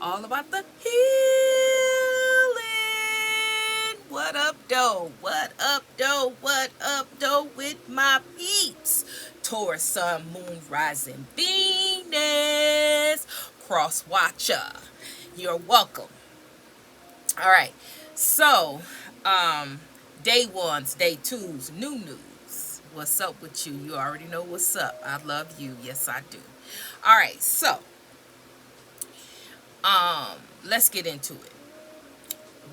all about the healing. What up, though? What up, though? What up, though? With my peeps, Taurus, Sun, Moon, Rising, Venus, Cross Watcher. You're welcome. All right. So, day ones, day twos, new news. What's up with you? You already know what's up. I love you. Yes, I do. All right. So, let's get into it.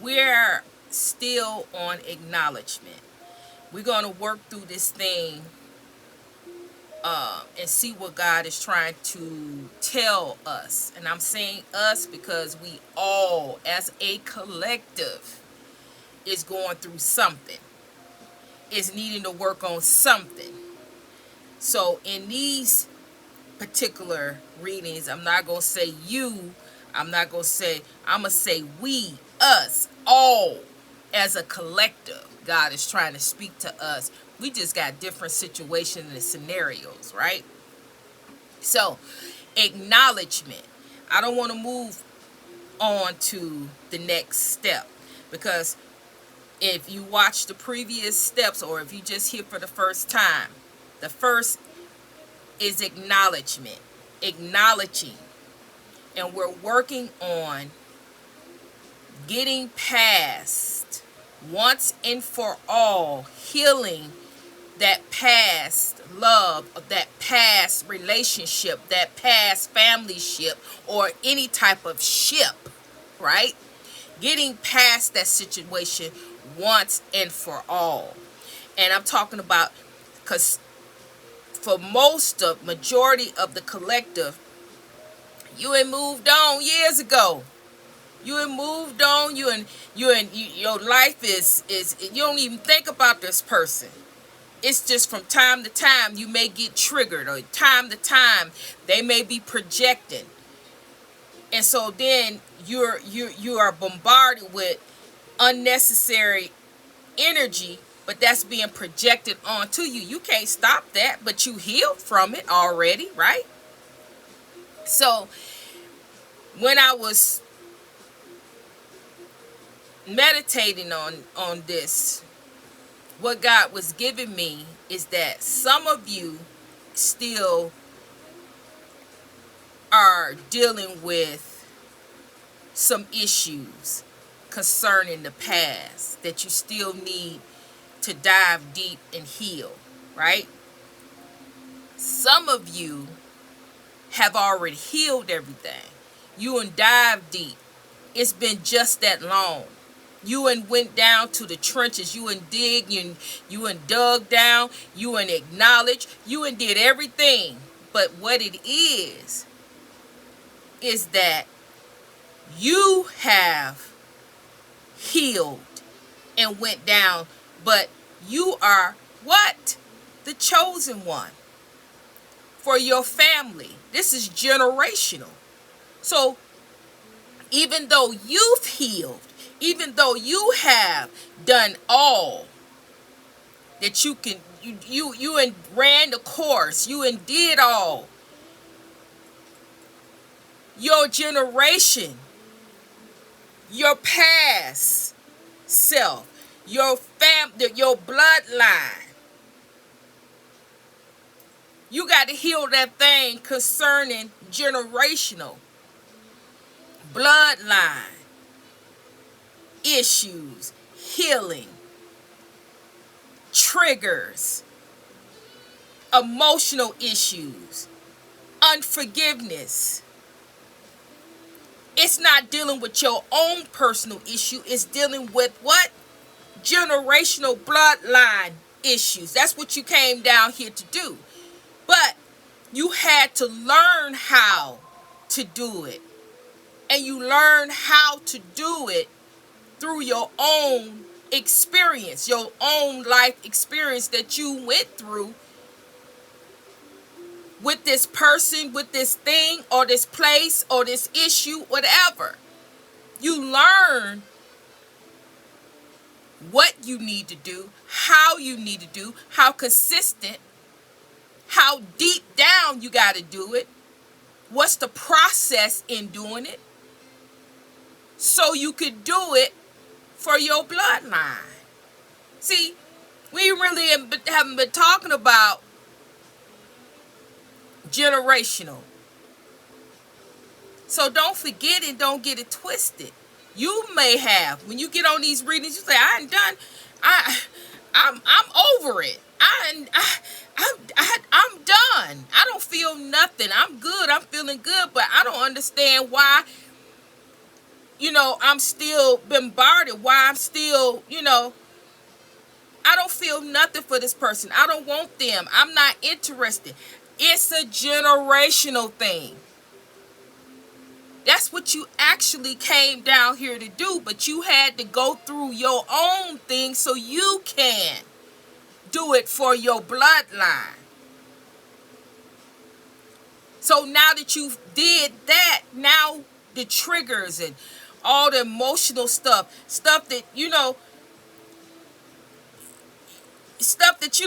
We're still on acknowledgement. We're going to work through this thing and see what God is trying to tell us. And I'm saying us because we all, as a collective, is going through something. Is needing to work on something. So in these particular readings, I'm not going to say you. I'm going to say we, us, all, as a collective. God is trying to speak to us. We just got different situations and scenarios, right? So, acknowledgement. I don't want to move on to the next step because if you watch the previous steps or if you just here for the first time, the first is acknowledgement. Acknowledging. And we're working on getting past, once and for all, healing that past love, that past relationship, that past family ship, or any type of ship, right? Getting past that situation once and for all. And I'm talking about, because for majority of the collective, you had moved on years ago. You had moved on. Your life is you don't even think about this person. It's just from time to time you may get triggered, or time to time they may be projecting, and so then you are bombarded with unnecessary energy, but that's being projected onto you. You can't stop that, but you healed from it already, right? So when I was meditating on this, what God was giving me is that some of you still are dealing with some issues concerning the past that you still need to dive deep and heal, right? Some of you have already healed everything. You and dive deep. It's been just that long. You and went down to the trenches. You and dig. You and dug down. You and acknowledged. You and did everything. But what it is that you have healed and went down. But you are what? The chosen one for your family. This is generational. So even though you've healed, even though you have done all that you can, you and ran the course, you and did all, your generation, your past self, your family, your bloodline, you got to heal that thing concerning generational bloodline issues, healing, triggers, emotional issues, unforgiveness. It's not dealing with your own personal issue. It's dealing with what? Generational bloodline issues. That's what you came down here to do. But you had to learn how to do it. And you learn how to do it through your own experience, your own life experience that you went through with this person, with this thing, or this place, or this issue, whatever. You learn what you need to do, how you need to do, how consistent, how deep down you got to do it, what's the process in doing it, so you could do it for your bloodline. See, we really haven't been talking about generational. So don't forget and don't get it twisted. You may have, when you get on these readings, you say, I ain't done. I'm over it. I'm done. I don't feel nothing. I'm good. I'm feeling good, but I don't understand why, I'm still bombarded. Why I'm still, I don't feel nothing for this person. I don't want them. I'm not interested. It's a generational thing. That's what you actually came down here to do, but you had to go through your own thing so you can do it for your bloodline. So now that you did that, now the triggers and all the emotional stuff that, stuff that you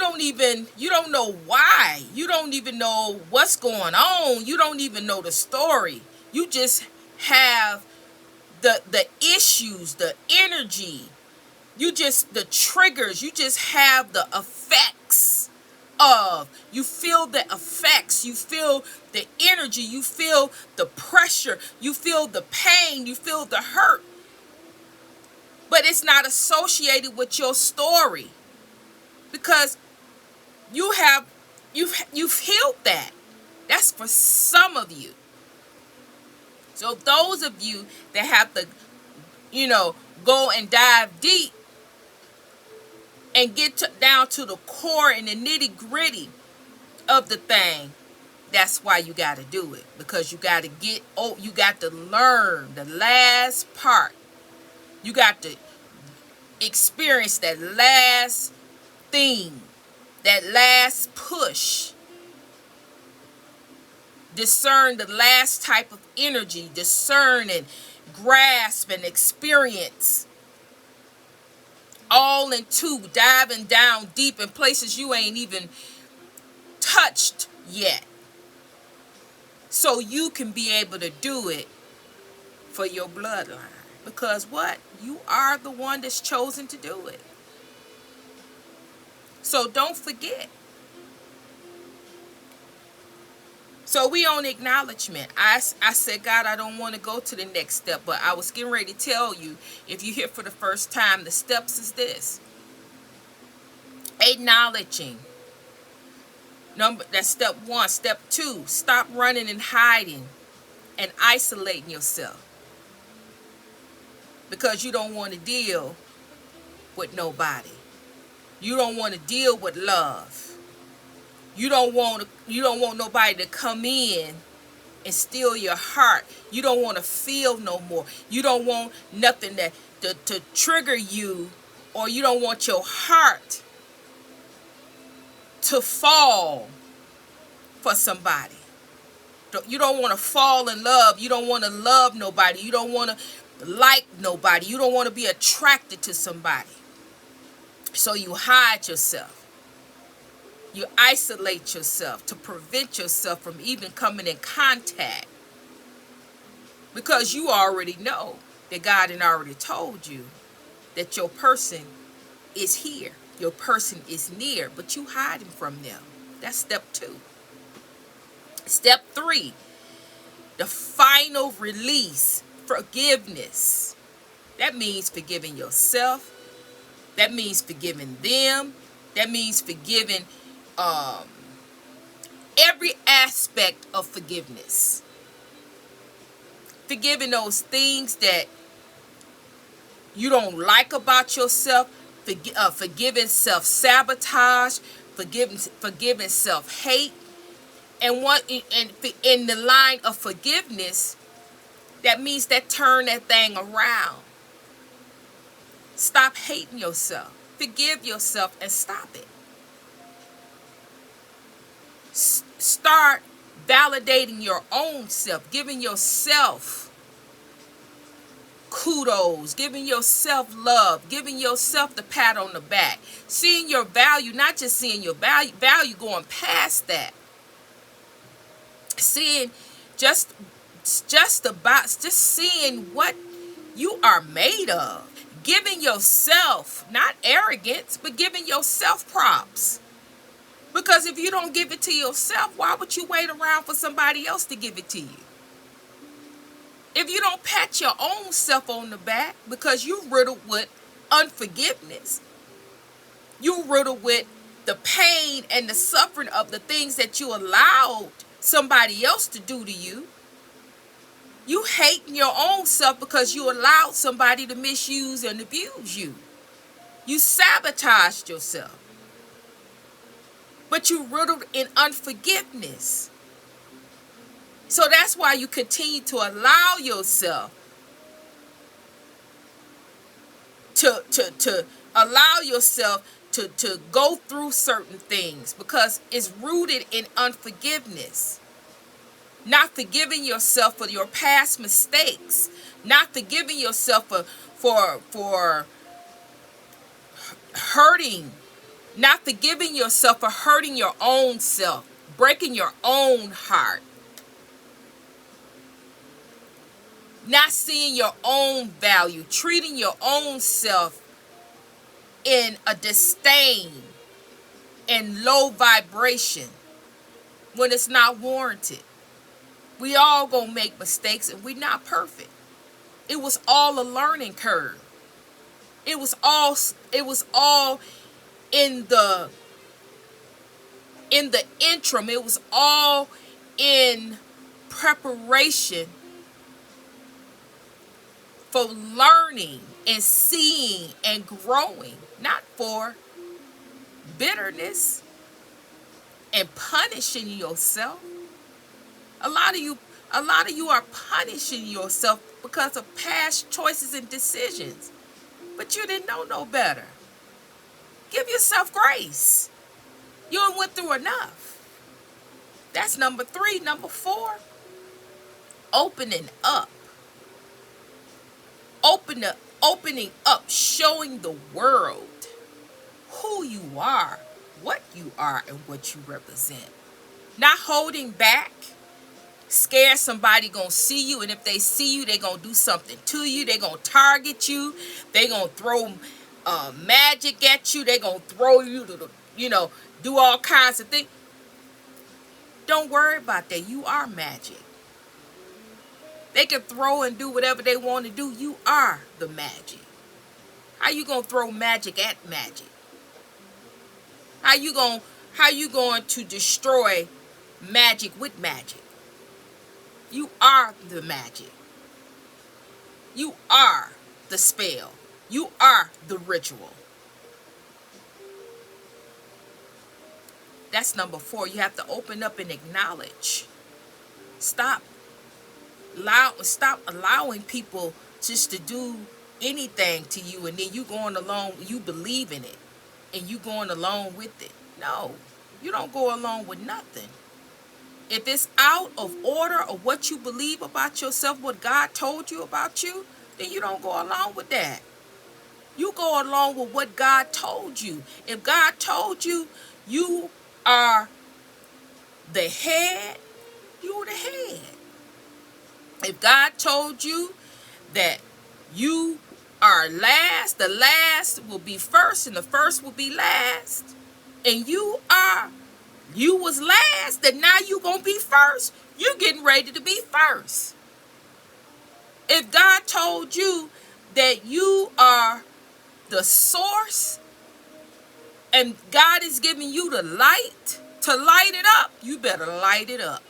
don't know why. You don't even know what's going on. You don't even know the story. You just have the issues, the energy, the triggers, you just have the effects of, you feel the effects, you feel the energy, you feel the pressure, you feel the pain, you feel the hurt. But it's not associated with your story because you've healed that. That's for some of you. So those of you that have to, go and dive deep and get down to the core and the nitty gritty of the thing, that's why you got to do it. Because you got to learn the last part. You got to experience that last thing, that last push. Discern the last type of energy. Discern and grasp and experience. All into diving down deep in places you ain't even touched yet. So you can be able to do it for your bloodline. Because what? You are the one that's chosen to do it. So don't forget. So we on acknowledgement. I said, God, I don't want to go to the next step, but I was getting ready to tell you, if you're here for the first time, the steps is this. Acknowledging. That's step 1. Step 2, stop running and hiding and isolating yourself. Because you don't want to deal with nobody. You don't want to deal with love. You don't want nobody to come in and steal your heart. You don't want to feel no more. You don't want nothing to trigger you, or you don't want your heart to fall for somebody. You don't want to fall in love. You don't want to love nobody. You don't want to like nobody. You don't want to be attracted to somebody. So you hide yourself. You isolate yourself to prevent yourself from even coming in contact. Because you already know that God had already told you that your person is here. Your person is near, but you hiding from them. That's step 2. Step 3, the final release, forgiveness. That means forgiving yourself. That means forgiving them. That means forgiving every aspect of forgiveness. Forgiving those things that you don't like about yourself. Forgiving self-sabotage. Forgiving self-hate. And in the line of forgiveness, that means that turn that thing around. Stop hating yourself. Forgive yourself and stop it. Start validating your own self, giving yourself kudos, giving yourself love, giving yourself the pat on the back, seeing your value, not just seeing your value going past that, seeing just seeing what you are made of. Giving yourself, not arrogance, but giving yourself props. Because if you don't give it to yourself, why would you wait around for somebody else to give it to you? If you don't pat your own self on the back because you riddled with unforgiveness, you riddled with the pain and the suffering of the things that you allowed somebody else to do to you. You hating your own self because you allowed somebody to misuse and abuse you. You sabotaged yourself. But you riddled in unforgiveness. So that's why you continue to allow yourself to allow yourself to go through certain things, because it's rooted in unforgiveness. Not forgiving yourself for your past mistakes. Not forgiving yourself for hurting. Not forgiving yourself for hurting your own self. Breaking your own heart. Not seeing your own value. Treating your own self in a disdain and low vibration when it's not warranted. We all gonna make mistakes, and we're not perfect. It was all a learning curve. It was all in the interim. It was all in preparation for learning and seeing and growing, not for bitterness and punishing yourself. A lot of you are punishing yourself because of past choices and decisions. But you didn't know no better. Give yourself grace. You went through enough. That's number 3. Number 4, opening up. Opening up, showing the world who you are, what you are, and what you represent. Not holding back. Scared somebody gonna see you, and if they see you, they gonna do something to you. They gonna target you. They gonna throw magic at you. They gonna throw you to do all kinds of things. Don't worry about that. You are magic. They can throw and do whatever they want to do. You are the magic. How you gonna throw magic at magic? How you going to destroy magic with magic? You are the magic. You are the spell. You are the ritual. That's number 4. You have to open up and acknowledge. Stop allowing people just to do anything to you, and then you going along, you believe in it, and you going along with it. No, you don't go along with nothing. If it's out of order of what you believe about yourself, what God told you about you, then you don't go along with that. You go along with what God told you. If God told you you are the head, you're the head. If God told you that you are last, the last will be first, and the first will be last, and you was last, then now you gonna be first. You getting ready to be first. If God told you that you are the source, and God is giving you the light to light it up, you better light it up.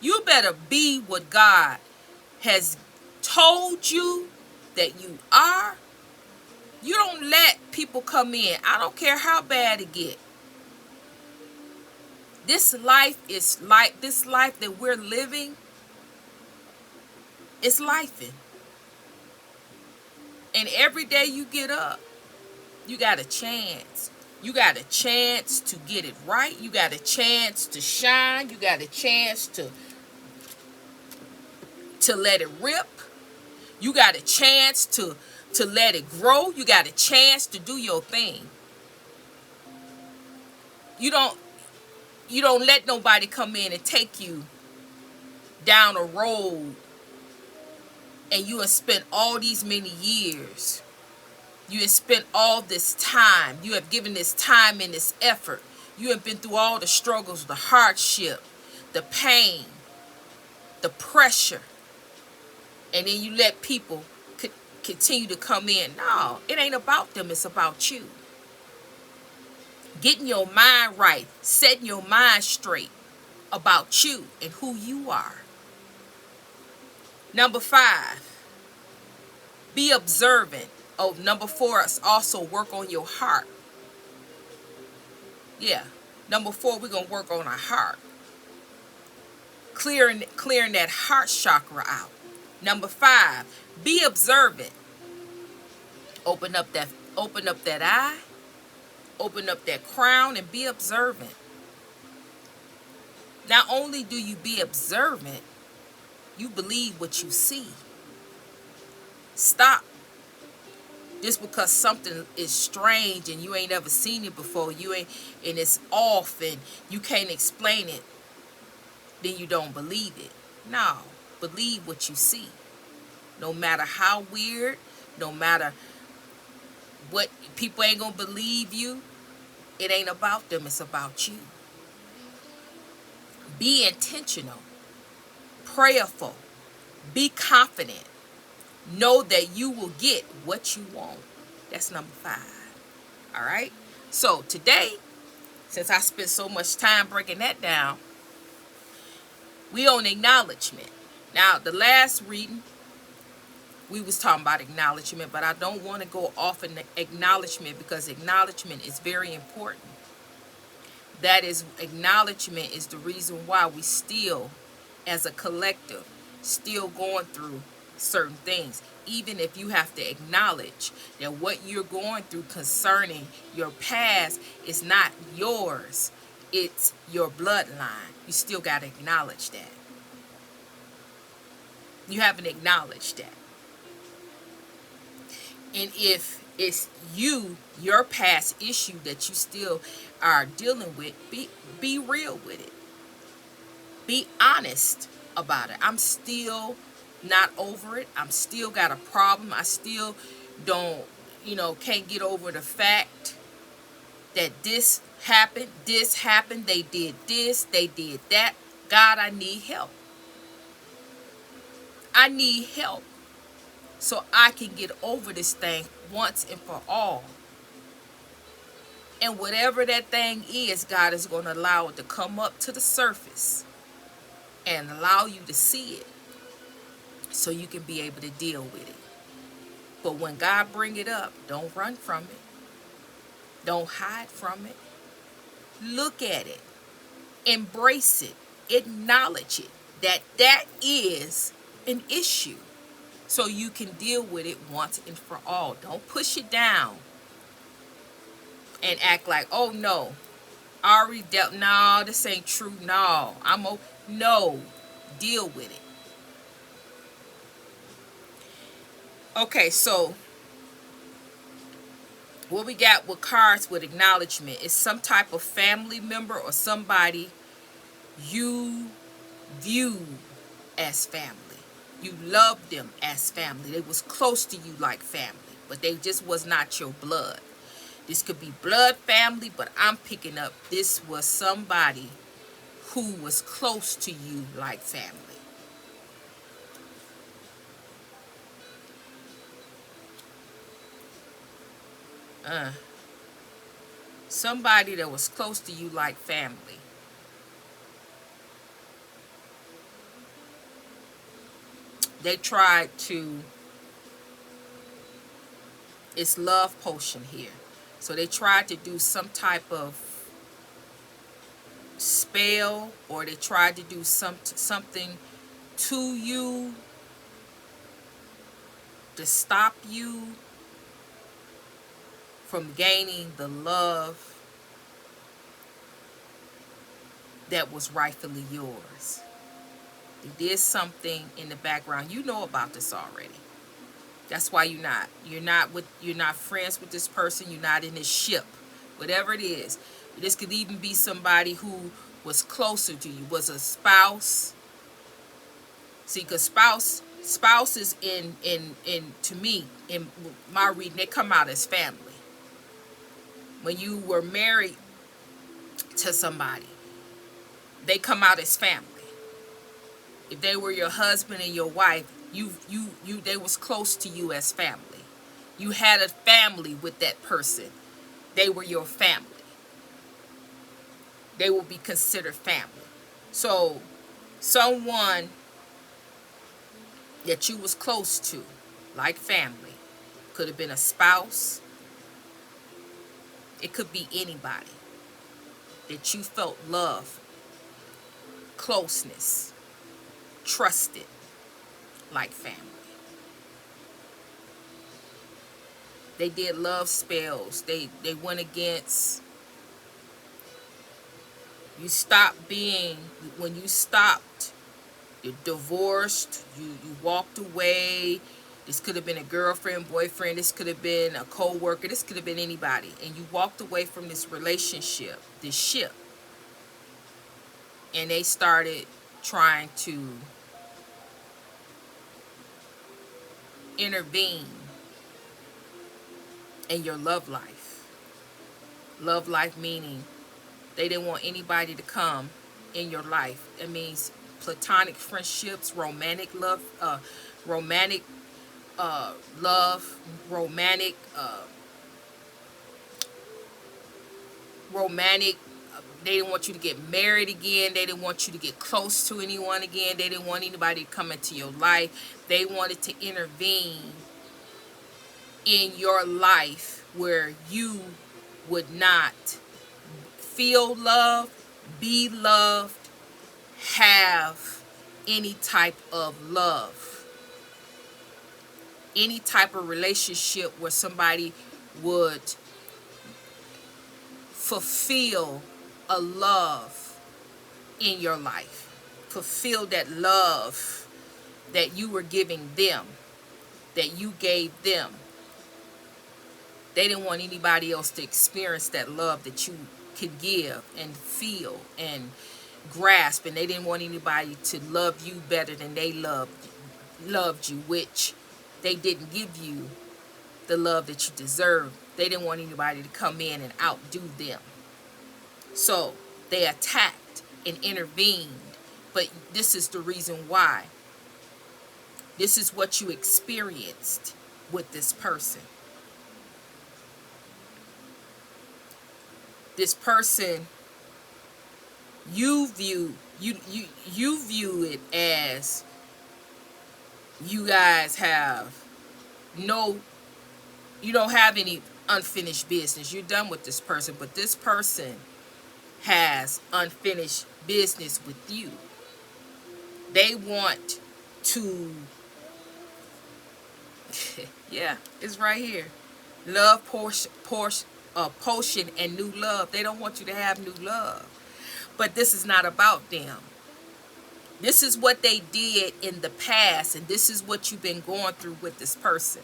You better be what God has told you that you are. You don't let people come in. I don't care how bad it get. This life that we're living, it's lifing. And every day you get up, you got a chance. You got a chance to get it right. You got a chance to shine. You got a chance to let it rip. You got a chance to let it grow. You got a chance to do your thing. You don't let nobody come in and take you down a road and you have spent all these many years. You have spent all this time. You have given this time and this effort. You have been through all the struggles, the hardship, the pain, the pressure. And then you let people continue to come in. No, it ain't about them. It's about you. Getting your mind right. Setting your mind straight about you and who you are. Number 5, be observant. Oh, number 4 is also work on your heart. Yeah. Number 4, we're going to work on our heart. Clearing that heart chakra out. Number 5, be observant. Open up that eye. Open up that crown and be observant. Not only do you be observant, you believe what you see. Stop. Just because something is strange and you ain't ever seen it before, and it's off and you can't explain it, then you don't believe it. No, believe what you see. No matter how weird, no matter what, people ain't gonna believe you. It ain't about them, it's about you. Be intentional, prayerful, be confident. Know that you will get what you want. That's number 5. All right. So today, since I spent so much time breaking that down, we on acknowledgement. Now, the last reading, we was talking about acknowledgement, but I don't want to go off in acknowledgement because acknowledgement is very important. That is, acknowledgement is the reason why we still, as a collective, still going through certain things. Even if you have to acknowledge that what you're going through concerning your past is not yours, it's your bloodline. You still got to acknowledge that. You haven't acknowledged that. And if it's your past issue that you still are dealing with, be real with it. Be honest about it. I'm still not over it. I'm still got a problem. I still don't, can't get over the fact that this happened, they did this, they did that. God, I need help. I need help so I can get over this thing once and for all. And whatever that thing is, God is going to allow it to come up to the surface and allow you to see it so you can be able to deal with it. But when God bring it up, don't run from it. Don't hide from it. Look at it. Embrace it. Acknowledge it. That is an issue. So you can deal with it once and for all. Don't push it down and act like, oh no, I already dealt. No, this ain't true. No, no, deal with it. Okay, so what we got with cards with acknowledgement is some type of family member or somebody you view as family. You loved them as family. They was close to you like family, but they just was not your blood. This could be blood family, but I'm picking up this was somebody who was close to you like family. Somebody that was close to you like family. They tried to, it's love potion here. So they tried to do some type of spell, or they tried to do something to you to stop you from gaining the love that was rightfully yours. They did something in the background. You know about this already. That's why you're not friends with this person. You're not in this ship. Whatever it is. This could even be somebody who was closer to you, was a spouse. See, because spouse Spouses in to me, in my reading, they come out as family. When you were married to somebody, they come out as family. If they were your husband and your wife, you they was close to you as family. You had a family with that person. They were your family. They will be considered family. So someone that you was close to, like family, could have been a spouse. It could be anybody that you felt love, closeness, trusted, like family. They did love spells. They went against. You stopped being, when you stopped, you divorced, you walked away. This could have been a girlfriend, boyfriend, this could have been a co-worker, this could have been anybody. And you walked away from this relationship, this ship. And they started trying to intervene in your love life. Love life meaning they didn't want anybody to come in your life. It means platonic friendships, romantic love, romantic love, romantic. They didn't want you to get married again. They didn't want you to get close to anyone again. They didn't want anybody to come into your life. They wanted to intervene in your life where you would not feel love, be loved, have any type of love, any type of relationship where somebody would fulfill a love in your life, fulfill that love that you were giving them, that you gave them. They didn't want anybody else to experience that love that you could give and feel and grasp, and they didn't want anybody to love you better than they loved you, which they didn't give you the love that you deserve. They didn't want anybody to come in and outdo them. So they attacked and intervened. But this is the reason why. This is what you experienced with this person. This person, you view it as you guys have you don't have any unfinished business. You're done with this person, but this person has unfinished business with you. They want to yeah, it's right here. Love potion and new love. They don't want you to have new love. But this is not about them. This is what they did in the past, and this is what you've been going through with this person.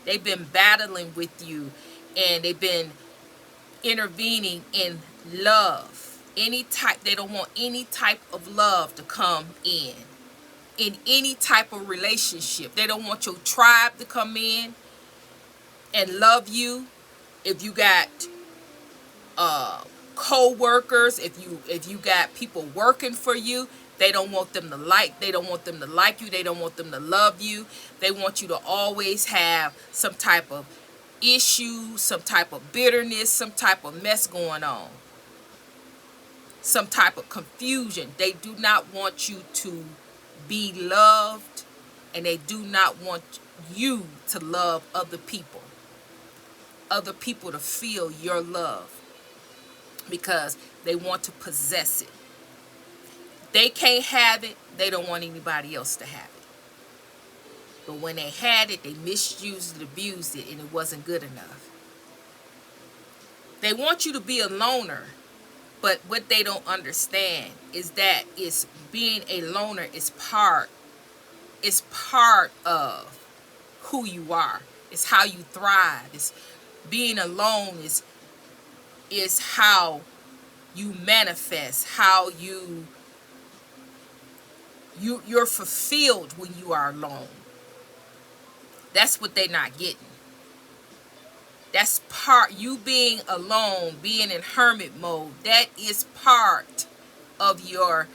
They've been battling with you, and they've been intervening in love. They don't want any type of love to come in any type of relationship. They don't want your tribe to come in and love you. If you got co-workers, if you got people working for you, they don't want them to like you. They don't want them to love you. They want you to always have some type of issue, some type of bitterness, some type of mess going on, some type of confusion. They do not want you to be loved, and they do not want you to love other people to feel your love, because they want to possess it. They can't have it. They don't want anybody else to have it. But when they had it, they misused it, abused it, and it wasn't good enough. They want you to be a loner, but what they don't understand is that being a loner is part of who you are. It's how you thrive. It's being alone is how you manifest, how you You're fulfilled when you are alone. That's what they're not getting. That's part, you being alone, being in hermit mode, that is part of your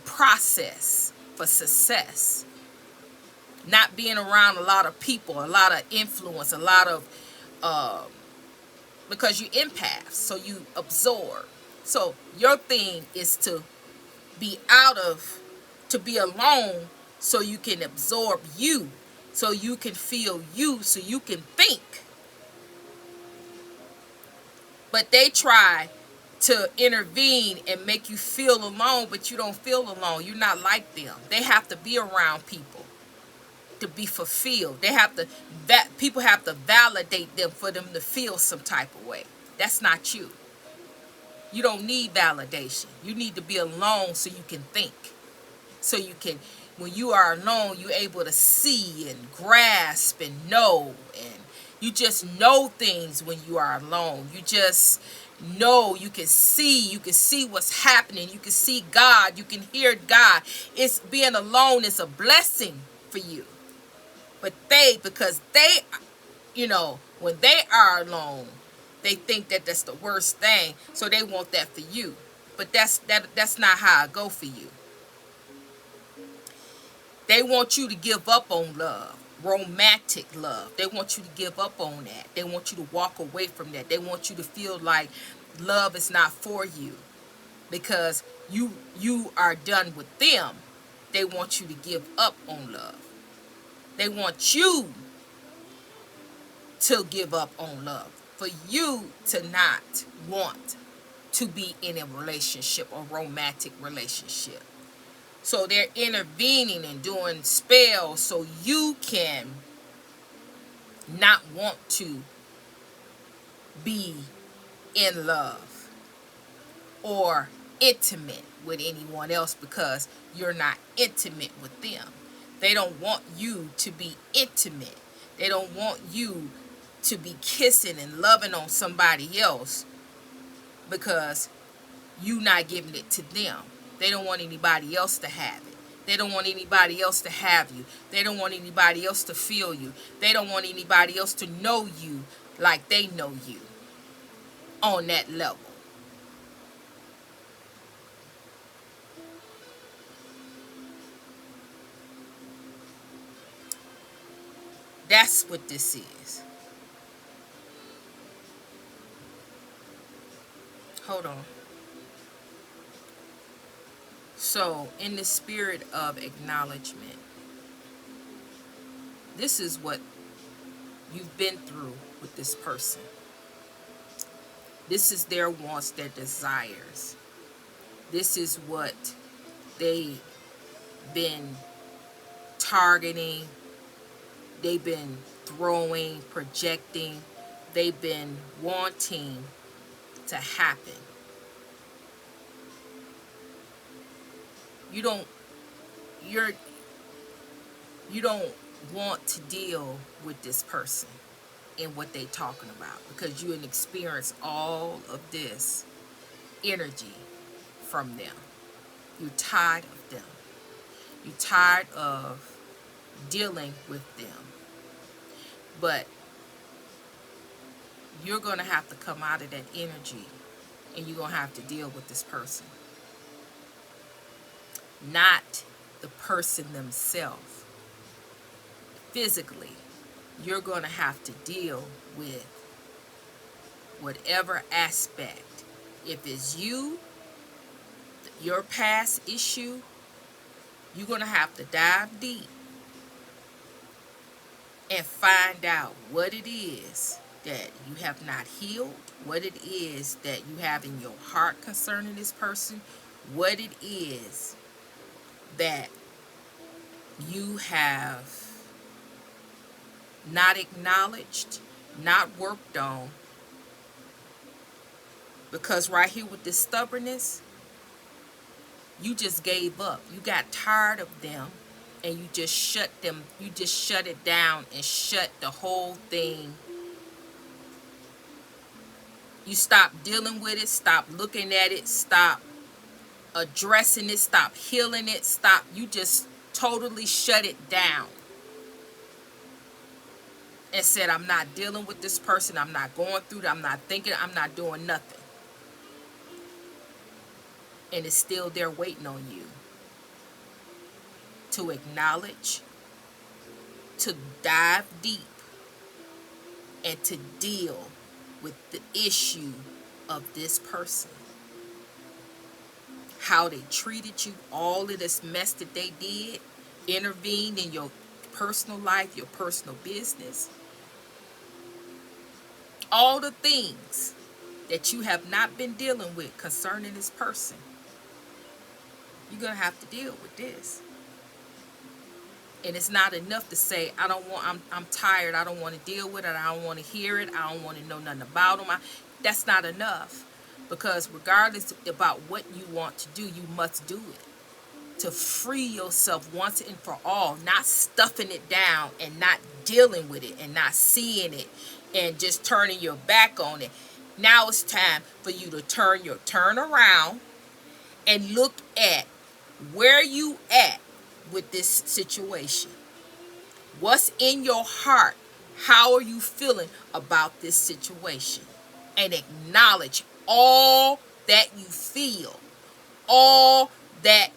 process for success. Not being around a lot of people, a lot of influence, a lot of because you empath, so you absorb. So your thing is to be out of, to be alone, so you can absorb you, so you can feel you, so you can think. But they try to intervene and make you feel alone, but you don't feel alone. You're not like them. They have to be around people to be fulfilled. They have to, that people have to validate them for them to feel some type of way. That's not you. You don't need validation. You need to be alone so you can think. So you can, when you are alone, you're able to see and grasp and know. And you just know things when you are alone. You just know, you can see what's happening. You can see God, you can hear God. It's, being alone is a blessing for you. But they, because they, when they are alone, they think that that's the worst thing, so they want that for you. But that's not how it go for you. They want you to give up on love, romantic love. They want you to give up on that. They want you to walk away from that. They want you to feel like love is not for you because you are done with them. They want you to give up on love. They want you to give up on love, for you to not want to be in a relationship, a romantic relationship. So they're intervening and doing spells so you can not want to be in love or intimate with anyone else because you're not intimate with them. They don't want you to be intimate. They don't want you to be kissing and loving on somebody else because you not giving it to them. They don't want anybody else to have it. They don't want anybody else to have you. They don't want anybody else to feel you. They don't want anybody else to know you like they know you on that level. That's what this is. Hold on. So, in the spirit of acknowledgement, this is what you've been through with this person. This is their wants, their desires. This is what they've been targeting. They've been throwing, projecting. They've been wanting to happen. You don't want to deal with this person and what they talking about because you have experienced all of this energy from them. You're tired of them. You're tired of dealing with them. But you're going to have to come out of that energy and you're going to have to deal with this person. Not the person themselves. Physically, you're going to have to deal with whatever aspect. If it's you, your past issue, you're going to have to dive deep and find out what it is that you have not healed, what it is that you have in your heart concerning this person, what it is that you have not acknowledged, not worked on. Because right here with this stubbornness, you just gave up. You got tired of them and you just shut it down and shut the whole thing. You stop dealing with it, stop looking at it, stop addressing it, stop healing it, stop. You just totally shut it down and said, I'm not dealing with this person. I'm not going through that. I'm not thinking. I'm not doing nothing. And it's still there waiting on you to acknowledge, to dive deep, and to deal with the issue of this person. How they treated you, all of this mess that they did, intervened in your personal life, your personal business. All the things that you have not been dealing with concerning this person. You're going to have to deal with this. And it's not enough to say, I'm tired. I don't want to deal with it. I don't want to hear it. I don't want to know nothing about them. That's not enough. Because regardless about what you want to do, you must do it. To free yourself once and for all. Not stuffing it down and not dealing with it and not seeing it and just turning your back on it. Now it's time for you to turn around and look at where you at with this situation. What's in your heart? How are you feeling about this situation? And acknowledge all that you feel, all that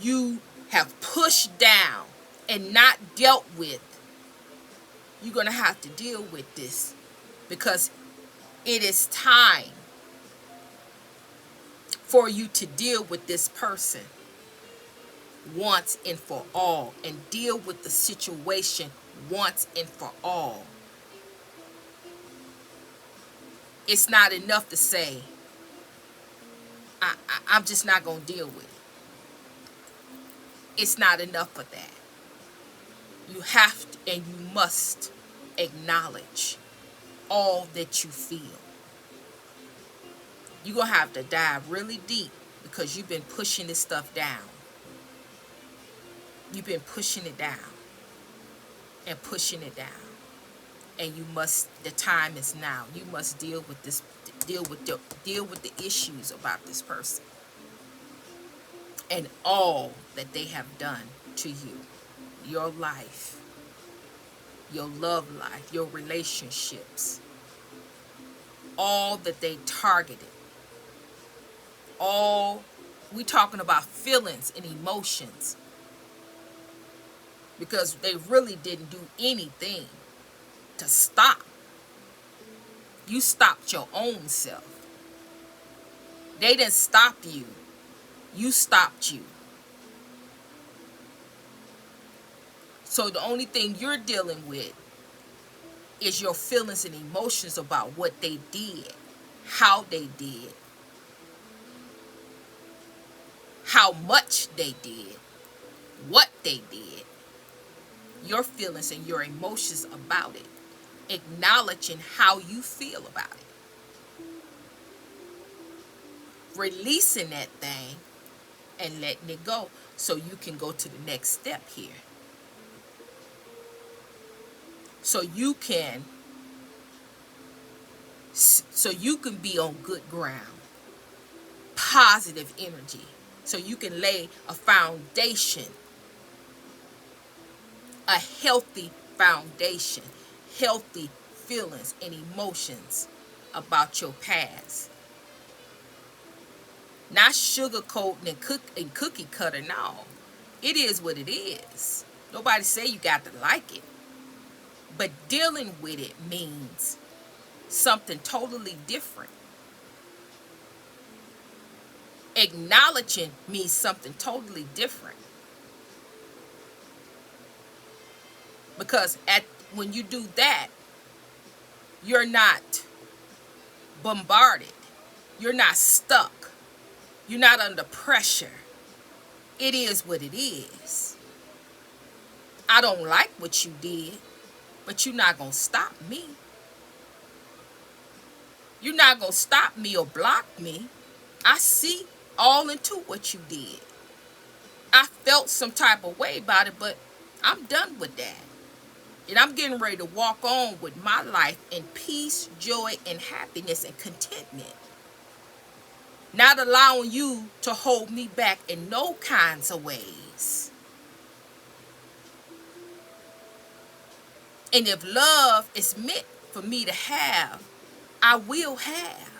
you have pushed down and not dealt with. You're going to have to deal with this because it is time for you to deal with this person once and for all, and deal with the situation once and for all. It's not enough to say, I'm just not going to deal with it. It's not enough for that. You have to and you must acknowledge all that you feel. You're going to have to dive really deep because you've been pushing this stuff down. You've been pushing it down and pushing it down. And you must, the time is now. You must deal with this, deal with the issues about this person. And all that they have done to you. Your life, your love life, your relationships. All that they targeted. All, we talking about feelings and emotions. Because they really didn't do anything to stop. You stopped your own self. They didn't stop you. You stopped you. So the only thing you're dealing with is your feelings and emotions about what they did, how they did, how much they did, what they did. Your feelings and your emotions about it. Acknowledging how you feel about it. Releasing that thing and letting it go so you can go to the next step here. So you can be on good ground. Positive energy. So you can lay a foundation. A healthy foundation, healthy feelings and emotions about your past. Not sugarcoating and cookie cutter, no. It is what it is. Nobody say you got to like it. But dealing with it means something totally different. Acknowledging means something totally different. Because when you do that, you're not bombarded. You're not stuck. You're not under pressure. It is what it is. I don't like what you did, but you're not going to stop me. You're not going to stop me or block me. I see all into what you did. I felt some type of way about it, but I'm done with that. And I'm getting ready to walk on with my life in peace, joy, and happiness and contentment. Not allowing you to hold me back in no kinds of ways. And if love is meant for me to have, I will have.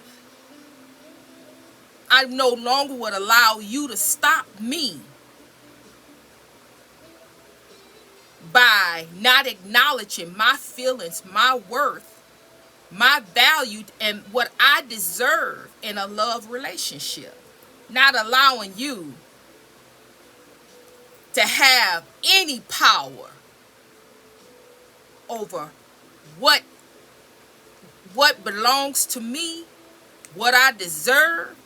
I no longer would allow you to stop me by not acknowledging my feelings, my worth, my value, and what I deserve in a love relationship. Not allowing you to have any power over what belongs to me, what I deserve,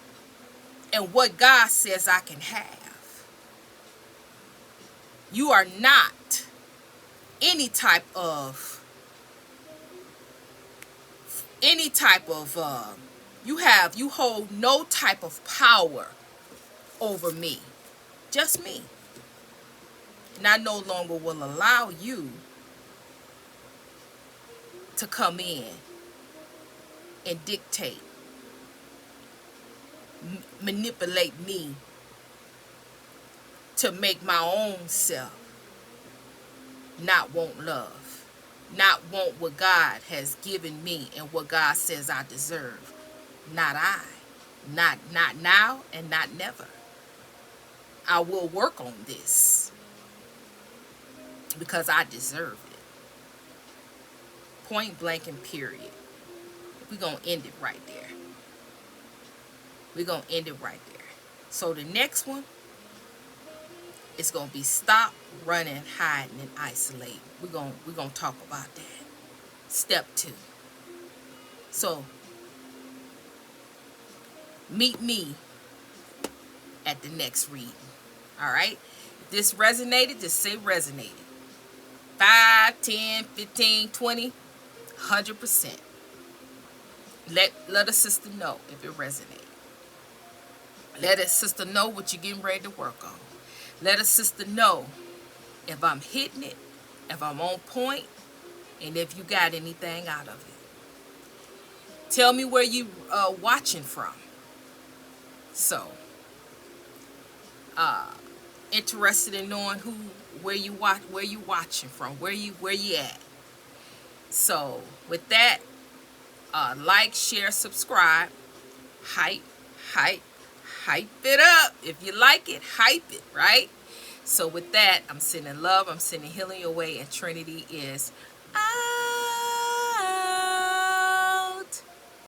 and what God says I can have. You are not any type of you hold no type of power over me. Just me. And I no longer will allow you to come in and dictate, manipulate me to make my own self not want love, not want what God has given me and what God says I deserve. Not I. Not now and not never. I will work on this because I deserve it. Point blank and period. We're going to end it right there. We're going to end it right there. So the next one is going to be stop running, hiding, and isolating. We're going to talk about that. Step 2. So meet me at the next reading. All right? If this resonated, just say resonated. 5, 10, 15, 20, 100%. Let a sister know if it resonates. Let a sister know what you're getting ready to work on. Let a sister know if I'm hitting it, if I'm on point, and if you got anything out of it. Tell me where you watching from. So, interested in knowing where you watching from, where you at. So, with that, like, share, subscribe, hype it up. If you like it, hype it, right? So with that, I'm sending love, I'm sending healing your way, and Trinity is out.